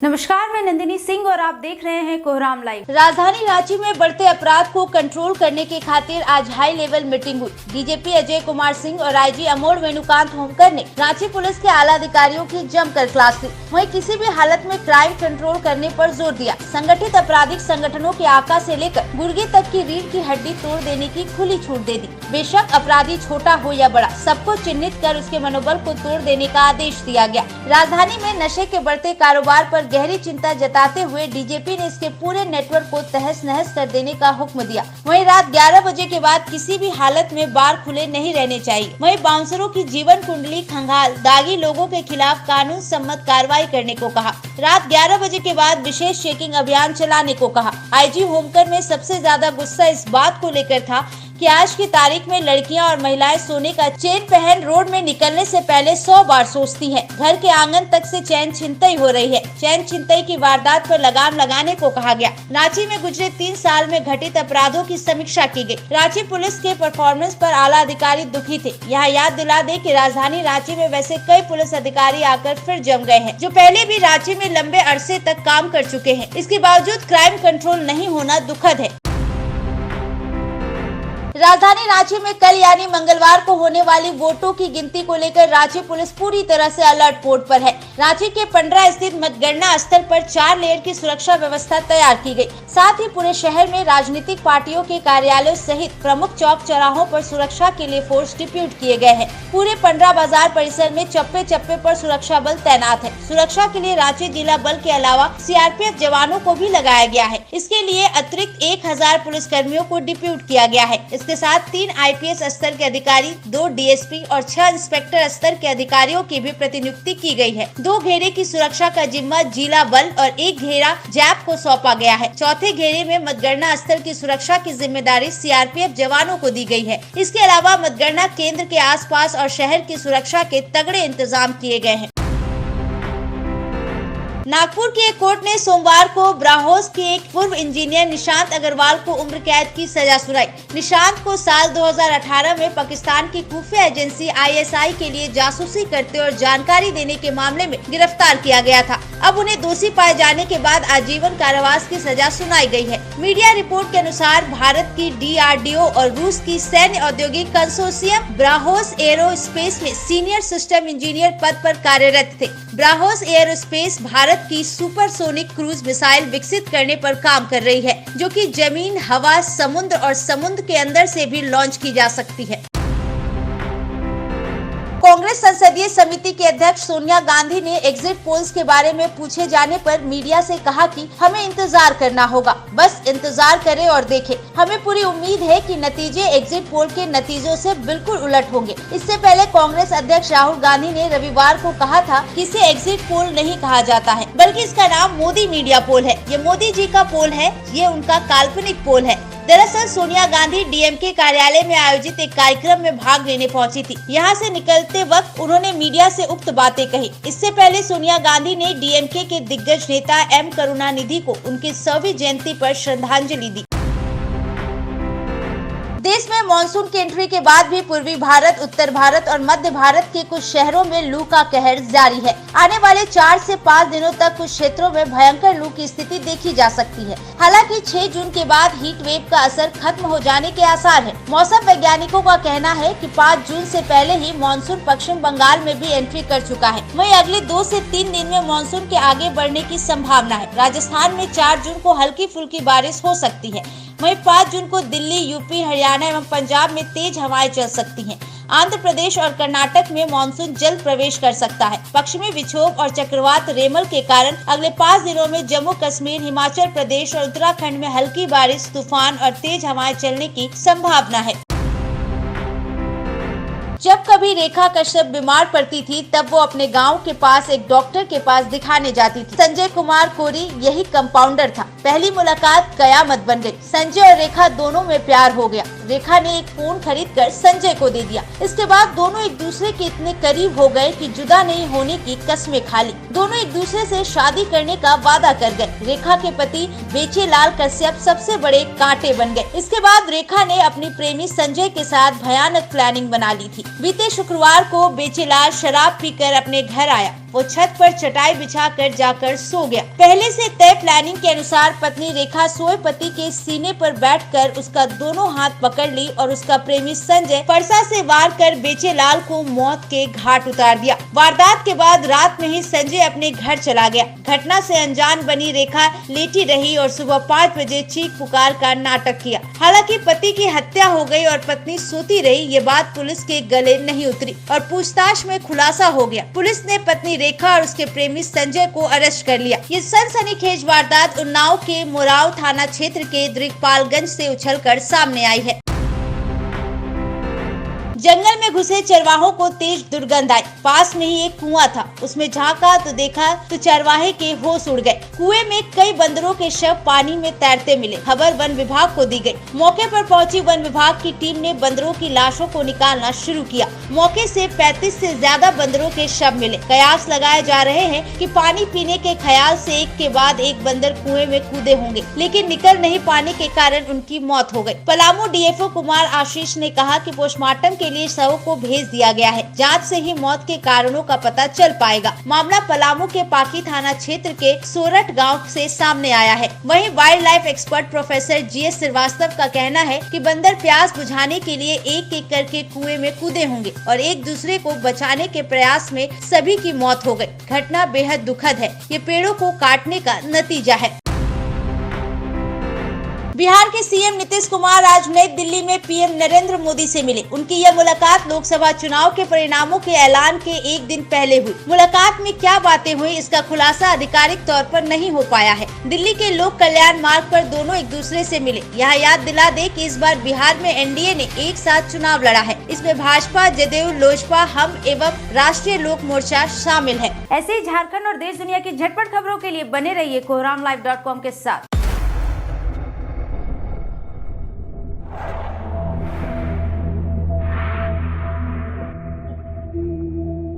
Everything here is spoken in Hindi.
नमस्कार, मैं नंदिनी सिंह और आप देख रहे हैं कोहराम लाइव। राजधानी रांची में बढ़ते अपराध को कंट्रोल करने के खातिर आज हाई लेवल मीटिंग हुई। डीजीपी अजय कुमार सिंह और आईजी अमोड़ वेणुकांत होमकर ने रांची पुलिस के आला अधिकारियों की जमकर क्लास ली। वहीं किसी भी हालत में क्राइम कंट्रोल करने पर जोर दिया। संगठित आपराधिक संगठनों के आका से लेकर गुर्गे तक की रीढ़ की हड्डी तोड़ देने की खुली छूट दे दी। बेशक अपराधी छोटा हो या बड़ा, सबको चिन्हित कर उसके मनोबल को तोड़ देने का आदेश दिया गया। राजधानी में नशे के बढ़ते कारोबार पर गहरी चिंता जताते हुए डीजीपी ने इसके पूरे नेटवर्क को तहस नहस कर देने का हुक्म दिया। वहीं रात 11 बजे के बाद किसी भी हालत में बार खुले नहीं रहने चाहिए। वहीं बाउंसरों की जीवन कुंडली खंगाल दागी लोगों के खिलाफ कानून सम्मत कार्रवाई करने को कहा। रात 11 बजे के बाद विशेष चेकिंग अभियान चलाने को कहा। आईजी होमकर में सबसे ज्यादा गुस्सा इस बात को लेकर था कि आज की तारीख में लड़कियां और महिलाएं सोने का चेन पहन रोड में निकलने से पहले 100 बार सोचती हैं। घर के आंगन तक से चैन छिनतई हो रही है। चैन छिनतई की वारदात पर लगाम लगाने को कहा गया। रांची में गुजरे 3 साल में घटित अपराधों की समीक्षा की गई। रांची पुलिस के परफॉर्मेंस पर आला अधिकारी दुखी थे। यहाँ याद दिला दे कि राजधानी रांची में वैसे कई पुलिस अधिकारी आकर फिर जम गए हैं, जो पहले भी रांची में लंबे अरसे तक काम कर चुके हैं। इसके बावजूद क्राइम कंट्रोल नहीं होना दुखद है। राजधानी रांची में कल यानी मंगलवार को होने वाली वोटों की गिनती को लेकर रांची पुलिस पूरी तरह से अलर्ट मोड पर है। रांची के पंडरा स्थित मतगणना स्थल पर 4 लेयर की सुरक्षा व्यवस्था तैयार की गई। साथ ही पूरे शहर में राजनीतिक पार्टियों के कार्यालयों सहित प्रमुख चौक चौराहों पर सुरक्षा के लिए फोर्स डिप्यूट किए गए हैं। पूरे पंडरा बाजार परिसर में चप्पे चप्पे पर सुरक्षा बल तैनात है। सुरक्षा के लिए रांची जिला बल के अलावा सीआरपीएफ जवानों को भी लगाया गया है। इसके लिए अतिरिक्त 1000 पुलिस कर्मियों को डिप्यूट किया गया है। इसके साथ 3 आईपीएस स्तर के अधिकारी, 2 डीएसपी और 6 इंस्पेक्टर स्तर के अधिकारियों की भी प्रतिनियुक्ति की गई है। 2 घेरे की सुरक्षा का जिम्मा जिला बल और 1 घेरा जैप को सौंपा गया है। चौथे घेरे में मतगणना स्थल की सुरक्षा की जिम्मेदारी सीआरपीएफ जवानों को दी गई है। इसके अलावा मतगणना केंद्र के आसपास और शहर की सुरक्षा के तगड़े इंतजाम किए गए हैं। नागपुर की एक कोर्ट ने सोमवार को ब्राहोस के एक पूर्व इंजीनियर निशांत अग्रवाल को उम्र कैद की सजा सुनाई। निशांत को साल 2018 में पाकिस्तान की खुफिया एजेंसी आईएसआई के लिए जासूसी करते और जानकारी देने के मामले में गिरफ्तार किया गया था। अब उन्हें दोषी पाए जाने के बाद आजीवन कारावास की सजा सुनाई गई है। मीडिया रिपोर्ट के अनुसार भारत की डीआरडीओ और रूस की सैन्य औद्योगिक कंसोर्शियम ब्राहोस एरोस्पेस में सीनियर सिस्टम इंजीनियर पद पर कार्यरत थे। ब्राहोस एरोस्पेस भारत की सुपरसोनिक क्रूज मिसाइल विकसित करने पर काम कर रही है, जो कि जमीन, हवा, समुद्र और समुद्र के अंदर से भी लॉन्च की जा सकती है। कांग्रेस संसदीय समिति की अध्यक्ष सोनिया गांधी ने एग्जिट पोल्स के बारे में पूछे जाने पर मीडिया से कहा कि हमें इंतजार करना होगा, बस इंतजार करें और देखें। हमें पूरी उम्मीद है कि नतीजे एग्जिट पोल के नतीजों से बिल्कुल उलट होंगे। इससे पहले कांग्रेस अध्यक्ष राहुल गांधी ने रविवार को कहा था कि इसे एग्जिट पोल नहीं कहा जाता है, बल्कि इसका नाम मोदी मीडिया पोल है। ये मोदी जी का पोल है, ये उनका काल्पनिक पोल है। दरअसल सोनिया गांधी डीएमके कार्यालय में आयोजित एक कार्यक्रम में भाग लेने पहुंची थी। यहां से निकलते वक्त उन्होंने मीडिया से उक्त बातें कही। इससे पहले सोनिया गांधी ने डीएमके के दिग्गज नेता एम करुणानिधि को उनकी 100वीं जयंती पर श्रद्धांजलि दी। देश में मानसून की एंट्री के बाद भी पूर्वी भारत, उत्तर भारत और मध्य भारत के कुछ शहरों में लू का कहर जारी है। आने वाले 4 से 5 दिनों तक कुछ क्षेत्रों में भयंकर लू की स्थिति देखी जा सकती है। हालांकि 6 जून के बाद हीट वेव का असर खत्म हो जाने के आसार है। मौसम वैज्ञानिकों का कहना है कि 5 जून से पहले ही मानसून पश्चिम बंगाल में भी एंट्री कर चुका है। वहीं अगले 2 से 3 दिन में मानसून के आगे बढ़ने की संभावना है। राजस्थान में 4 जून को हल्की फुल्की बारिश हो सकती है। वहीं 5 जून को दिल्ली, यूपी, हरियाणा एवं पंजाब में तेज हवाएं चल सकती हैं। आंध्र प्रदेश और कर्नाटक में मानसून जल्द प्रवेश कर सकता है। पश्चिमी विक्षोभ और चक्रवात रेमल के कारण अगले 5 दिनों में जम्मू कश्मीर, हिमाचल प्रदेश और उत्तराखंड में हल्की बारिश, तूफान और तेज हवाएं चलने की संभावना है। जब कभी रेखा कश्यप बीमार पड़ती थी, तब वो अपने गांव के पास एक डॉक्टर के पास दिखाने जाती थी। संजय कुमार कोरी यही कंपाउंडर था। पहली मुलाकात कयामत बन गई। संजय और रेखा दोनों में प्यार हो गया। रेखा ने एक फोन खरीदकर संजय को दे दिया। इसके बाद दोनों एक दूसरे के इतने करीब हो गए कि जुदा नहीं होने की कस्में खा ली। दोनों एक दूसरे से शादी करने का वादा कर गए। रेखा के पति बेचेलाल कश्यप सबसे बड़े कांटे बन गए। इसके बाद रेखा ने अपनी प्रेमी संजय के साथ भयानक प्लानिंग बना ली थी। बीते शुक्रवार को बेचेलाल शराब पीकर अपने घर आया। वो छत पर चटाई बिछाकर जाकर सो गया। पहले से तय प्लानिंग के अनुसार पत्नी रेखा सोए पति के सीने पर बैठकर उसका दोनों हाथ पकड़ ली और उसका प्रेमी संजय फरसा से वार कर बेचेलाल को मौत के घाट उतार दिया। वारदात के बाद रात में ही संजय अपने घर चला गया। घटना से अनजान बनी रेखा लेटी रही और सुबह 5 बजे चीख पुकार का नाटक किया। हालांकि पति की हत्या हो गई और पत्नी सोती रही, ये बात पुलिस के गले नहीं उतरी और पूछताछ में खुलासा हो गया। पुलिस ने पत्नी रेखा और उसके प्रेमी संजय को अरेस्ट कर लिया। ये सनसनीखेज वारदात उन्नाव के मोराव थाना क्षेत्र के दिगपालगंज से उछलकर सामने आई है। जंगल में घुसे चरवाहों को तेज दुर्गंध आई। पास में ही एक कुआं था, उसमें झांका तो देखा तो चरवाहे के होश उड़ गए। कुएं में कई बंदरों के शव पानी में तैरते मिले। खबर वन विभाग को दी गई। मौके पर पहुंची वन विभाग की टीम ने बंदरों की लाशों को निकालना शुरू किया। मौके से 35 से ज्यादा बंदरों के शव मिले। कयास लगाए जा रहे हैं कि पानी पीने के ख्याल से एक के बाद एक बंदर कुएं में कूदे होंगे, लेकिन निकल नहीं पाने के कारण उनकी मौत हो गई। पलामू डीएफओ कुमार आशीष ने कहा कि पोस्टमार्टम के लिए शवों को भेज दिया गया है। जांच से ही मौत के कारणों का पता चल पाएगा। मामला पलामू के पाकी थाना क्षेत्र के सोरठ गांव से सामने आया है। वहीं wild life expert professor GS Srivastava का कहना है कि बंदर प्यास बुझाने के लिए एक एक करके कुएं में कूदे होंगे और एक दूसरे को बचाने के प्रयास में सभी की मौत हो गई। घटना बेहद दुखद है। ये पेड़ों को काटने का नतीजा है। बिहार के सीएम नीतीश कुमार आज नई दिल्ली में पीएम नरेंद्र मोदी से मिले। उनकी यह मुलाकात लोकसभा चुनाव के परिणामों के ऐलान के एक दिन पहले हुई। मुलाकात में क्या बातें हुई, इसका खुलासा आधिकारिक तौर पर नहीं हो पाया है। दिल्ली के लोक कल्याण मार्ग पर दोनों एक दूसरे से मिले। यहाँ याद दिला दे कि इस बार बिहार में एनडीए ने एक साथ चुनाव लड़ा है। इसमें भाजपा, जदयू, लोजपा, हम एवं राष्ट्रीय लोक मोर्चा शामिल है। ऐसे ही झारखंड और देश दुनिया की झटपट खबरों के लिए बने रहिए कोहरामलाइव.com के साथ।